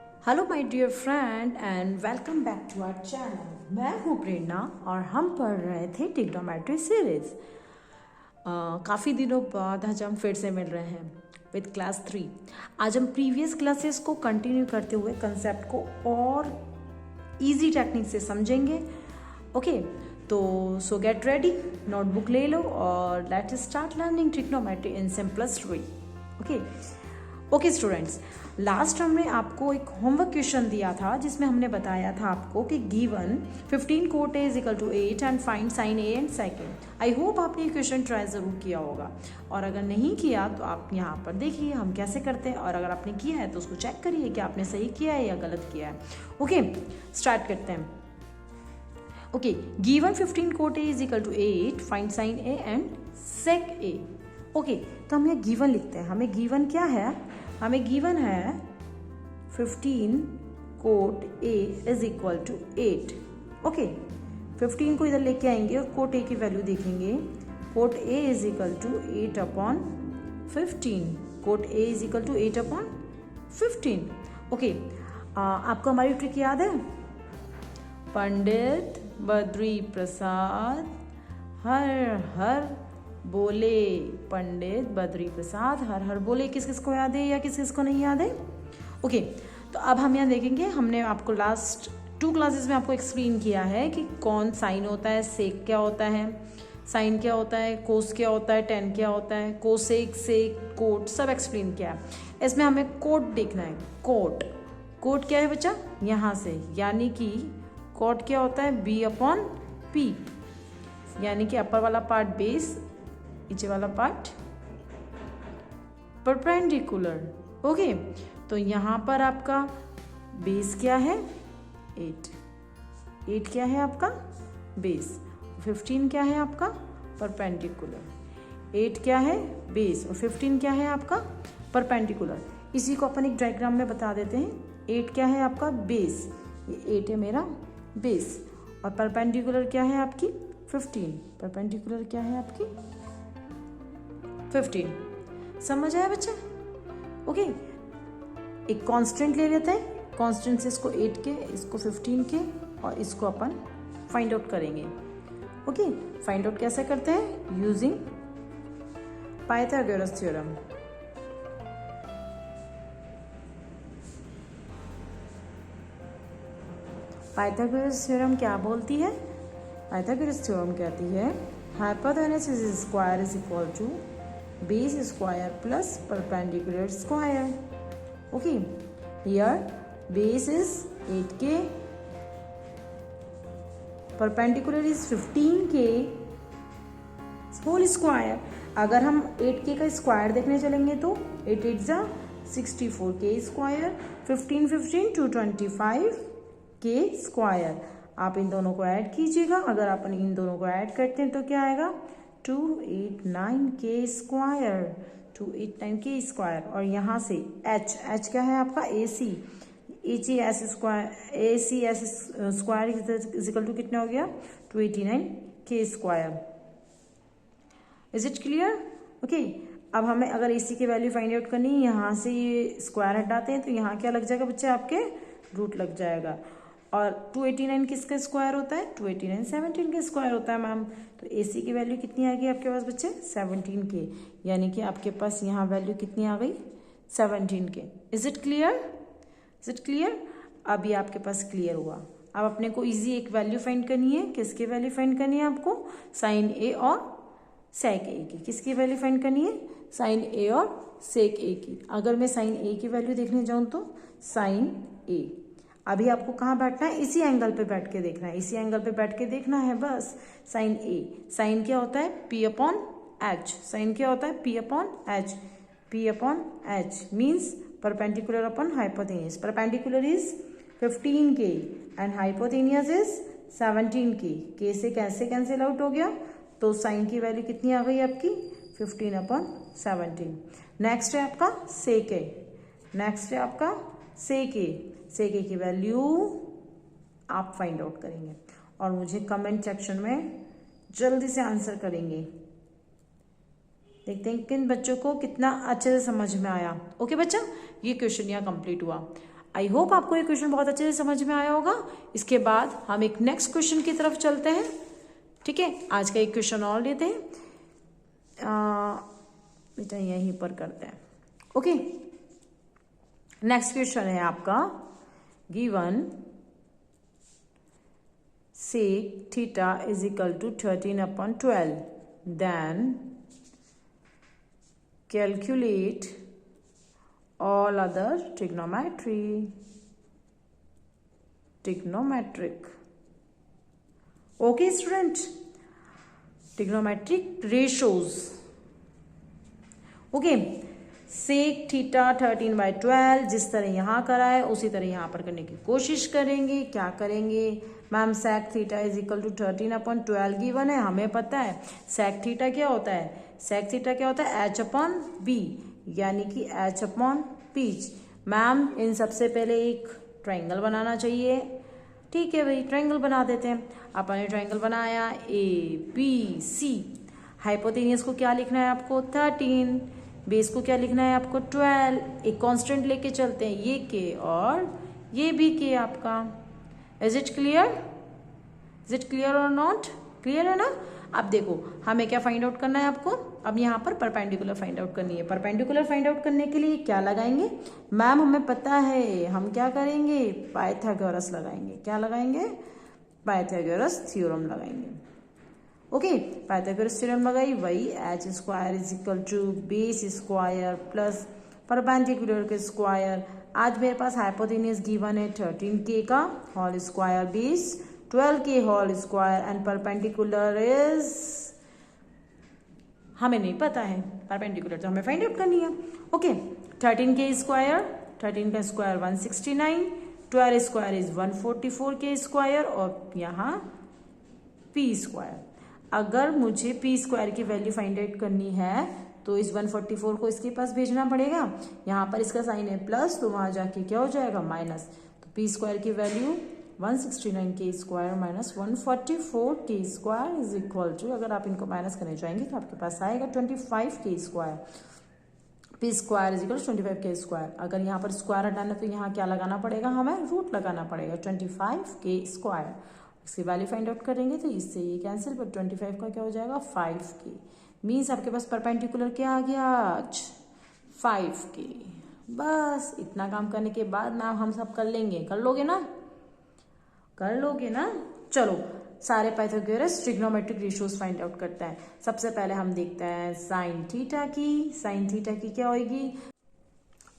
Hello my dear friend and welcome back to our channel. मैं हूँ प्रेरणा और हम पढ़ रहे थे ट्रिग्नोमेट्री सीरीज। काफ़ी दिनों बाद आज हम फिर से मिल रहे हैं विद क्लास 3। आज हम प्रीवियस क्लासेस को कंटिन्यू करते हुए कंसेप्ट को और इजी टेक्निक से समझेंगे। ओके, तो सो गेट रेडी, नोटबुक ले लो और let's start learning trigonometry in simplest way. Okay students, last हमने आपको एक होमवर्क क्वेश्चन दिया था जिसमें हमने बताया था आपको कि given 15 cot A is equal to 8 and find sine A and sec A. I hope आपने ये क्वेश्चन ट्राई ज़रूर किया होगा, और अगर नहीं किया तो आप यहाँ पर देखिए हम कैसे करते हैं, और अगर आपने किया है तो उसको चेक करिए कि आपने सही किया है या गलत किया है। ओके, स्टार्ट करते हैं। Okay, given 15 cot A is equal to 8 find sine A and sec A. Okay, तो हम ये गिवन लिखते हैं। हमें गिवन क्या है? हमें गिवन है 15 cot A is equal to 8। Okay, 15 को इधर लेके आएंगे और कोट ए की वैल्यू देखेंगे। Cot A is equal to 8 upon 15। Cot A is equal to 8 upon 15। Okay, आपको हमारी ट्रिक याद है? पंडित बद्री प्रसाद हर हर बोले। पंडित बद्री प्रसाद हर हर बोले। किस किस को याद है या किस किस को नहीं याद है? ओके, तो अब हम यहाँ देखेंगे। हमने आपको लास्ट 2 क्लासेस में आपको एक्सप्लेन किया है कि कौन साइन होता है, सेक क्या होता है, साइन क्या होता है, कोस क्या होता है, टेन क्या होता है, कोसेक, सेक, कोट सब एक्सप्लेन किया है। इसमें हमें कोट देखना है। कोट, कोट क्या है बच्चा? यहाँ से, यानी कि कोट क्या होता है? बी अपॉन पी, यानी कि अपर वाला पार्ट बेस, नीचे वाला पार्ट परपेंडिकुलर। ओके, तो यहाँ पर आपका बेस क्या है? 8। 8 क्या है आपका? बेस। 15 क्या है आपका? परपेंडिकुलर। 8 क्या है? बेस। और 15 क्या है आपका? परपेंडिकुलर। इसी को अपन एक डायग्राम में बता देते हैं। 8 क्या है आपका? बेस। ये 8 है मेरा बेस, और परपेंडिकुलर क्या है आपकी? 15। परपेंडिकुलर क्या है आपकी? 15। समझ आया बच्चा? ओके, एक कांस्टेंट ले लेते हैं। कांस्टेंट से इसको 8 के, इसको 15 के, और इसको अपन फाइंड आउट करेंगे। ओके, फाइंड आउट कैसे करते हैं? Using Pythagoras theorem. Pythagoras theorem क्या बोलती है? पाइथागोरस थ्योरम कहती है hypotenuse square is equal to base square plus perpendicular square. Okay, here base is 8k, perpendicular is 15k whole square. अगर हम 8k का स्क्वायर देखने चलेंगे तो 8 8 जा 64k स्क्वायर, 15 15 225k स्क्वायर। आप इन दोनों को ऐड कीजिएगा। अगर आप इन दोनों को ऐड करते हैं तो क्या आएगा? 289k square, 289k square. और यहाँ से h क्या है आपका? AC, H C S square is equal to कितना हो गया? 289k square. Is it clear? Okay, अब हमें अगर AC की वैल्यू फाइंड आउट करनी है, यहाँ से ये स्क्वायर हटाते हैं तो यहाँ क्या लग जाएगा बच्चे? आपके रूट लग जाएगा। और 289 किसका स्क्वायर होता है? 289 17 का स्क्वायर होता है मैम। तो AC की वैल्यू कितनी आ गई आपके पास बच्चे? 17k, यानी कि आपके पास यहाँ वैल्यू कितनी आ गई? 17k। Is it clear? Is it clear? अब ये आपके पास क्लियर हुआ। अब अपने को इजी एक वैल्यू फाइंड करनी है। किसकी वैल्यू फाइंड करनी है आपको? साइन ए और सेक ए की। किसकी वैल्यू फाइंड करनी है? साइन ए और सेक ए की। अगर मैं साइन ए की वैल्यू देखने जाऊँ तो साइन ए, अभी आपको कहाँ बैठना है? इसी एंगल पे बैठ के देखना है। इसी एंगल पे बैठ के देखना है बस। साइन ए, साइन क्या होता है? P upon H. साइन क्या होता है? P upon H. P upon H means perpendicular upon hypotenuse. Perpendicular is 15k and hypotenuse is 17k। के से कैसे कैंसिल आउट हो गया? तो साइन की वैल्यू कितनी आ गई आपकी? 15 अपॉन 17। नेक्स्ट है आपका सेक ए। नेक्स्ट है आपका सेक ए। सेक ए की वैल्यू आप फाइंड आउट करेंगे और मुझे कमेंट सेक्शन में जल्दी से आंसर करेंगे। देखते हैं किन बच्चों को कितना अच्छे से समझ में आया। ओके बच्चा, ये क्वेश्चन यहाँ कंप्लीट हुआ। आई होप आपको ये क्वेश्चन बहुत अच्छे से समझ में आया होगा। इसके बाद हम एक नेक्स्ट क्वेश्चन की तरफ चलते हैं। ठीक है, आज का एक क्वेश्चन और लेते हैं, बेटा यहीं पर करते हैं। ओके, नेक्स्ट क्वेश्चन है आपका given sec theta is equal to 13/12, then calculate all other trigonometric okay student, trigonometric ratios। Okay, sec theta 13/12 जिस तरह यहाँ करा है उसी तरह यहाँ पर करने की कोशिश करेंगे। क्या करेंगे ma'am, sec theta is equal to 13/12 given है, हमें पता है सेक थीटा क्या होता है, सेक थीटा क्या होता है, h/b, यानी कि h/p। मैम इन सबसे पहले एक ट्राइंगल बनाना चाहिए। ठीक है भाई, ट्राइंगल बना देते हैं। अपन ने ट्राइंगल बनाया ABC। हाइपोटेनियस को क्या लिखना है आपको 13, बेस को क्या लिखना है आपको 12। एक कांस्टेंट लेके चलते हैं, ये k और ये भी k आपका। Is it clear, is it clear और नॉट क्लियर है ना। अब देखो हमें क्या फाइंड आउट करना है आपको, अब यहाँ पर परपेंडिकुलर फाइंड आउट करनी है। परपेंडिकुलर फाइंड आउट करने के लिए क्या लगाएंगे मैम, हमें पता है हम क्या करेंगे, पाइथागोरस लगाएंगे। क्या लगाएंगे, पाइथागोरस थ्योरम लगाएंगे। ओके, पाइथागोरस थ्योरम लगाई, वही h square is equal to base square plus perpendicular के स्क्वायर। आज मेरे पास हाइपोटेनियस गिवन है 13k का whole square base 12k whole square and perpendicular is हमें नहीं पता है, परपेंडिकुलर तो हमें फाइंड आउट करनी है। ओके, 13k स्क्वायर, 13 का square 169, 12 square is 144k square और यहाँ p स्क्वायर। अगर मुझे p स्क्वायर की वैल्यू फाइंड आउट करनी है तो इस 144 को इसके पास भेजना पड़ेगा। यहाँ पर इसका साइन है प्लस, तो वहां जाके क्या हो जाएगा माइनस। तो p स्क्वायर की value 169k square minus 144k square is equal to, अगर आप इनको माइनस करने जाएंगे तो आपके पास आएगा 25k square. p square is equal to 25k square. अगर यहाँ पर स्क्वायर हटाना तो यहाँ क्या लगाना पड़ेगा, हमें रूट लगाना पड़ेगा 25k स्क्वायर। इसकी वैल्यू फाइंड आउट करेंगे तो इससे ये कैंसिल, पर 25 का क्या हो जाएगा 5k। मीन्स आपके पास परपेंडिकुलर क्या आ गया आज 5k। बस इतना काम करने के बाद मैम हम सब कर लेंगे, कर लोगे ना, कर लोगे ना। चलो सारे Pythagoras trigonometric ratios find out करते हैं। सबसे पहले हम देखते हैं साइन थीटा की। साइन थीटा की क्या होगी,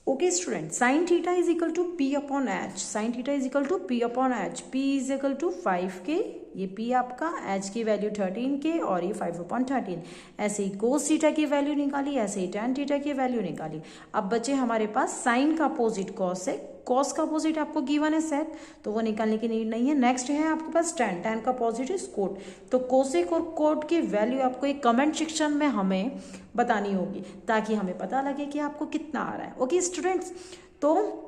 okay student, sine theta is equal to p/h। Sine theta is equal to p/h। p is equal to 5k, ये p आपका, h की वैल्यू 13k और ये 5/13। ऐसे ही कोस थीटा की वैल्यू निकाली, ऐसे ही tan थीटा की वैल्यू निकाली। अब बचे हमारे पास साइन का अपोजिट कॉस है, कॉस का अपोजिट आपको गिवन है सेक, तो वो निकालने की नीड नहीं है। नेक्स्ट है आपके पास tan, tan का अपोजिट इज कोट। तो कोसेक और कोट की वैल्यू आपको एक कमेंट सेक्शन में हमें बतानी होगी ताकि हमें पता लगे कि आपको कितना आ रहा है। ओके स्टूडेंट्स, तो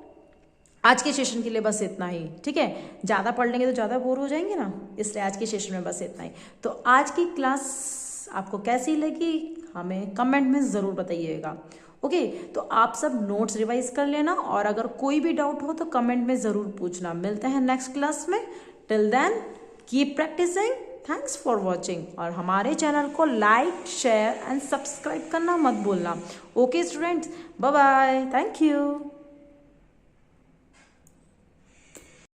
आज के सेशन के लिए बस इतना ही। ठीक है, ज़्यादा पढ़ लेंगे तो ज़्यादा बोर हो जाएंगे ना, इसलिए आज के सेशन में बस इतना ही। तो आज की क्लास आपको कैसी लगी हमें कमेंट में ज़रूर बताइएगा। ओके, तो आप सब नोट्स रिवाइज कर लेना और अगर कोई भी डाउट हो तो कमेंट में ज़रूर पूछना। मिलते हैं नेक्स्ट क्लास में। Till then keep practising. Thanks for watching और हमारे चैनल को लाइक शेयर एंड सब्सक्राइब करना मत भूलना। Okay students, bye bye, thank you.